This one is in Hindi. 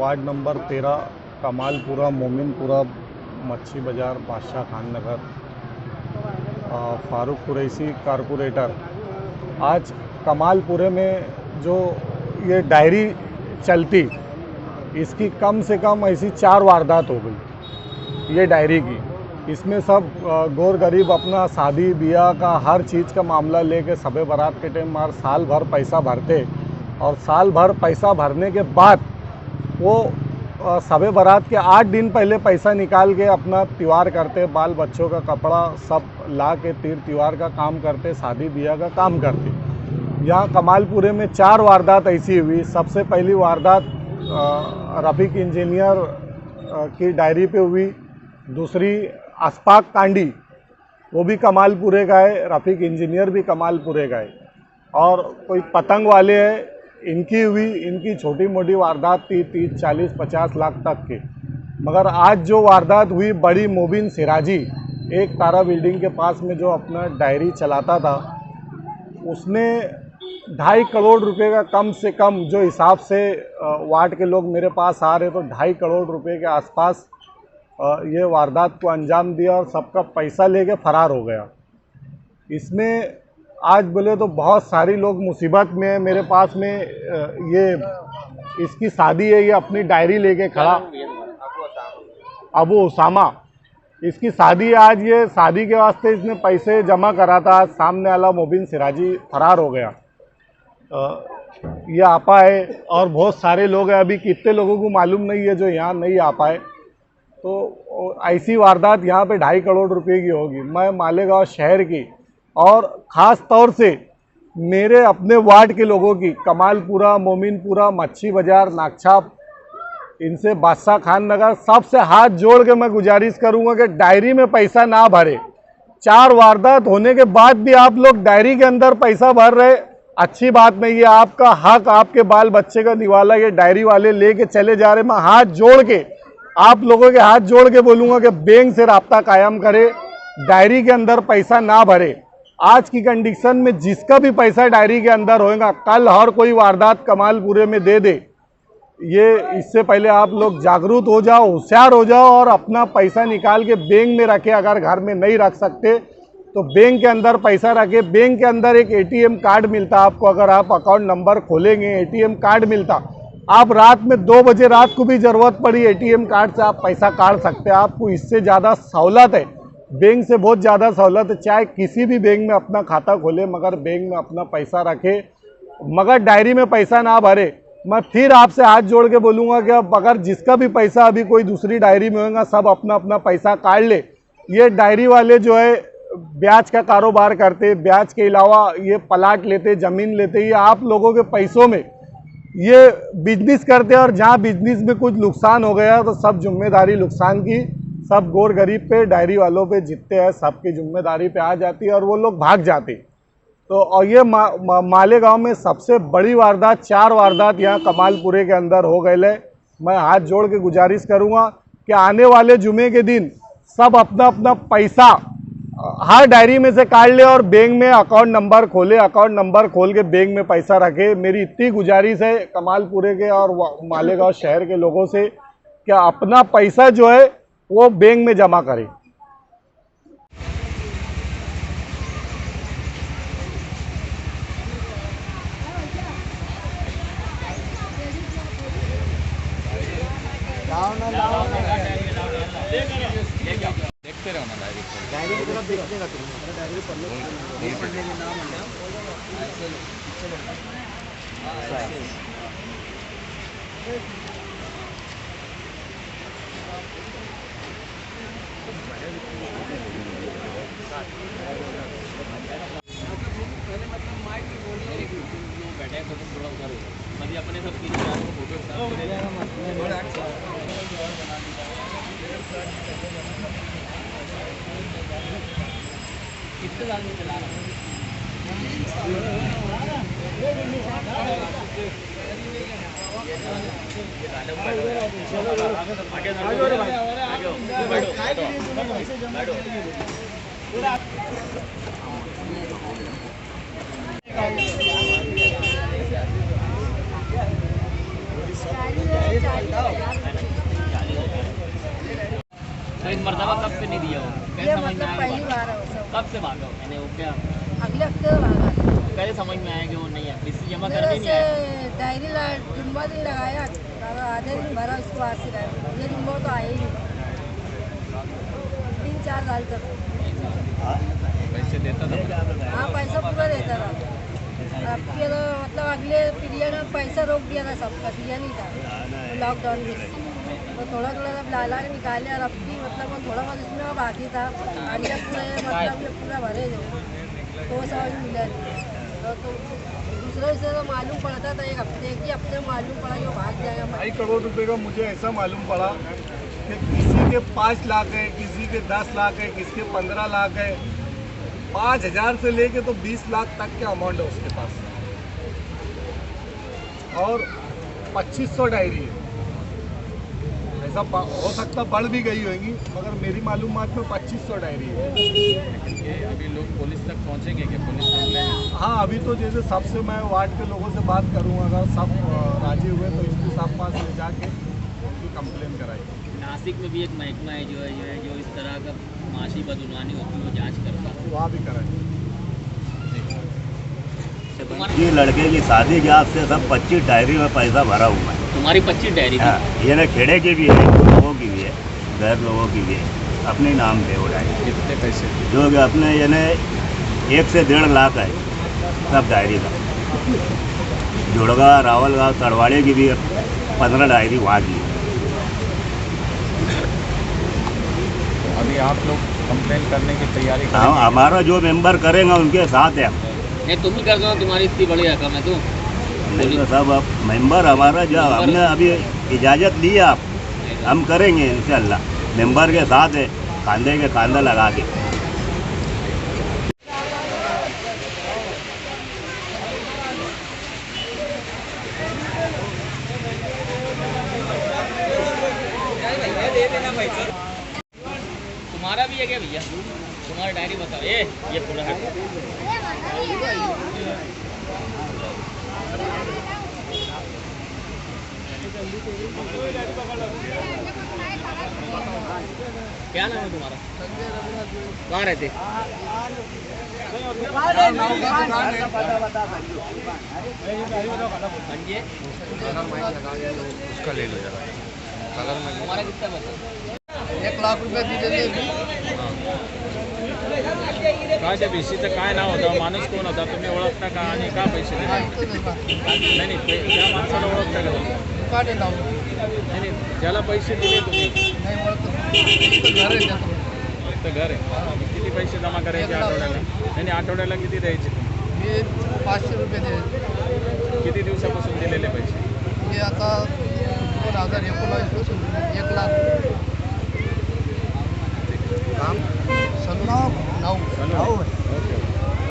वार्ड नंबर 13 कमालपुरा मोमिनपुरा मच्छी बाज़ार बादशाह खान नगर फारूक कुरैशी कारपोरेटर। आज कमालपुरे में जो ये डायरी चलती, इसकी कम से कम ऐसी 4 वारदात हो गई ये डायरी की। इसमें सब गौर गरीब अपना शादी ब्याह का हर चीज़ का मामला लेके सबे बारात के टाइम मार साल भर पैसा भरते, और साल भर पैसा भरने के बाद वो सबे बारात के 8 दिन पहले पैसा निकाल के अपना त्यौहार करते, बाल बच्चों का कपड़ा सब ला के त्यौहार का काम करते, शादी ब्याह का काम करते। यहाँ कमालपुरे में 4 वारदात ऐसी हुई। सबसे पहली वारदात रफ़ीक इंजीनियर की डायरी पे हुई। दूसरी अशफाक कांडी, वो भी कमालपुरे का है, रफ़ीक इंजीनियर भी कमालपुरे का है। और कोई पतंग वाले हैं, इनकी हुई। इनकी छोटी मोटी वारदात थी 30, 40, 50 लाख तक की। मगर आज जो वारदात हुई बड़ी मोबिन सिराजी, एक तारा बिल्डिंग के पास में जो अपना डायरी चलाता था, उसने 2.5 करोड़ रुपए का कम से कम जो हिसाब से वार्ड के लोग मेरे पास आ रहे तो 2.5 करोड़ रुपए के आसपास ये वारदात को अंजाम दिया और सबका पैसा लेके फरार हो गया। इसमें आज बोले तो बहुत सारी लोग मुसीबत में है। मेरे पास में ये इसकी शादी है, ये अपनी डायरी लेके खड़ा, अबू उसामा, इसकी शादी है। आज ये शादी के वास्ते इसने पैसे जमा करा था, सामने वाला मोबिन सिराजी फरार हो गया। ये आपा है और बहुत सारे लोग हैं, अभी कितने लोगों को मालूम नहीं है जो यहाँ नहीं आ पाए। तो ऐसी वारदात यहाँ पे 2.5 करोड़ रुपए की होगी। मैं मालेगांव शहर की और ख़ास तौर से मेरे अपने वार्ड के लोगों की, कमालपुरा, मोमिनपुरा, मच्छी बाज़ार, नागछाप, इनसे बादशाह खान नगर, सबसे हाथ जोड़ के मैं गुजारिश करूंगा कि डायरी में पैसा ना भरे। 4 वारदात होने के बाद भी आप लोग डायरी के अंदर पैसा भर रहे, अच्छी बात नहीं है। आपका हक, आपके बाल बच्चे का निवाला ये डायरी वाले लेके चले जा रहे। मैं हाथ जोड़ के, आप लोगों के हाथ जोड़ के बोलूँगा कि बैंक से राब्ता कायम करे, डायरी के अंदर पैसा ना भरे। आज की कंडीशन में जिसका भी पैसा डायरी के अंदर होएगा, कल हर कोई वारदात कमालपुरे में दे दे। ये इससे पहले आप लोग जागरूक हो जाओ, होशियार हो जाओ और अपना पैसा निकाल के बैंक में रखे। अगर घर में नहीं रख सकते तो बैंक के अंदर पैसा रखे। बैंक के अंदर एक ATM कार्ड मिलता आपको, अगर आप अकाउंट नंबर खोलेंगे ATM कार्ड मिलता। आप रात में 2 बजे रात को भी ज़रूरत पड़ी ATM कार्ड से आप पैसा काट सकते हैं। आपको इससे ज़्यादा सहूलत है, बैंक से बहुत ज़्यादा सहूलत है। चाहे किसी भी बैंक में अपना खाता खोले, मगर बैंक में अपना पैसा रखे, मगर डायरी में पैसा ना भरे। मैं फिर आपसे हाथ जोड़ के बोलूँगा कि अब अगर जिसका भी पैसा अभी कोई दूसरी डायरी में होगा, सब अपना अपना पैसा काट ले। ये डायरी वाले जो है ब्याज का कारोबार करते, ब्याज के अलावा ये प्लाट लेते, ज़मीन लेते, ये आप लोगों के पैसों में ये बिजनेस करते हैं। और जहाँ बिजनेस में कुछ नुकसान हो गया तो सब जिम्मेदारी नुकसान की सब गौर गरीब पे, डायरी वालों पे जितने हैं सबकी जिम्मेदारी पे आ जाती है और वो लोग भाग जाते। तो और ये मालेगांव में सबसे बड़ी वारदात, 4 वारदात यहाँ कमालपुरे के अंदर हो गए। मैं हाथ जोड़ के गुजारिश करूँगा कि आने वाले जुमे के दिन सब अपना अपना पैसा हर डायरी में से काट ले और बैंक में अकाउंट नंबर खोले, अकाउंट नंबर खोल के बैंक में पैसा रखे। मेरी इतनी गुजारिश है कमालपुरे के और मालेगांव शहर के लोगों से कि अपना पैसा जो है वो बैंक में जमा करें। देखते रहो ना डायरी की तरफ देखते रहते हो। डायरी पढ़ने के नाम बैठे तो थोड़ा उधर मतलब अपने सब 3-4 फोटो कितने साल में चला रहा है। मर्तबा कब से नहीं दिया हो? ये कैसे समझ में मतलब आया पहली वो? बार है वो सब। कब से भागा हो? मैंने वो क्या अगले हफ्ते भागा। कैसे समझ में आया कि वो नहीं है, किसी जमा मेरे करके नहीं से आया? डायरी जुम्मा दिन लगाया, आधे दिन भरा, उसके बाद से गया। ये जुम्मा तो आया ही नहीं, 3-4 साल तक। पैसे देता था? हाँ, पैसा पूरा देता था। अब के तो मतलब अगले पीरियड में पैसा रोक दिया था, सबका दिया नहीं था लॉकडाउन में। तो थोड़ा थोड़ा सब लाला के निकाले, और अब भी मतलब वो थोड़ा बहुत इसमें बाकी था। और ये पूरा मतलब ये पूरा भरे थे, तो वो समझ मिला नहीं। तो दूसरे से तो मालूम पड़ता था, एक हफ्ते में मालूम पड़ा कि वो भाग जाएगा। 2.5 करोड़ रुपए का मुझे ऐसा मालूम पड़ा कि किसी के 5 लाख है, किसी के 10 लाख है, किसी के 15 लाख है। 5,000 से लेके तो 20 लाख तक के अमाउंट है उसके पास, और 2500 डायरी है। ऐसा हो सकता बढ़ भी गई होगी, मगर मेरी मालूमात में 2500 डायरी है। लेकिन ये अभी लोग पुलिस तक पहुंचेंगे कि पुलिस कंप्लेन? हाँ, अभी तो जैसे सबसे मैं वार्ड के लोगों से बात करूँगा, अगर सब राजी हुए तो इसके साथ पास ले जाके उनकी कंप्लेन कराई। नासिक में भी एक महकमा है जो इस तरह का माशी बदुनवानी होती है वो जांच करता है। वहाँ भी कराई। ये लड़के की शादी के आज से सब 25 डायरी में पैसा भरा हुआ है। तुम्हारी 25 डायरी थी? हाँ, ये ना खेड़े की भी है, कुछ लोगों की भी है, गैर लोगों की भी है। अपने नाम पे हो डायरी। कितने पैसे? जो कि अपने यानी 1 से 1.5 लाख है सब डायरी का। जुड़गा, रावलगांव, तड़वाड़े की भी 15 डायरी वहाँ की है। अभी आप लोग कंप्लेन करने की तैयारी हाँ, हमारा जो मेंबर करेंगे उनके साथ है। नहीं, तुम ही कर दो, तुम्हारी इतनी बड़ी रकम है तो। नहीं तो सब अब मेंबर हमारा जो हमने अभी इजाज़त ली है, आप हम करेंगे इंशाल्लाह। मेंबर के साथ है, कांधे के कांधा लगा के। तुम्हारा भी है क्या भैया? तुम्हारा डायरी बताओ। ये पूरा है। क्या नाम है तुम्हारा? कहाँ रहते? संजय? उसका ले लो जरा कलर में। तुम्हारा कितना पैसा? 1 लाख रुपये दिलेले. काय त्या भिशीचं काय नाव होतं, माणूस कोण होता, तुम्ही ओळखता का आणि का पैसे दिले? नाही नाही, त्या माणसाला ओळखता का तुम्ही? काढे नाव नाही नाही, ज्याला पैसे दिले तुम्ही नाही ओळखत घर आहे त्याचं. फक्त घर आहे. किती पैसे जमा करायचे आठवड्याला? नाही नाही, आठवड्याला किती द्यायचे? हे 500 रुपये द्यायचे. किती दिवसापासून दिलेले पैसे? हे आता 2019 पासून 1 लाख. काम सलून नाव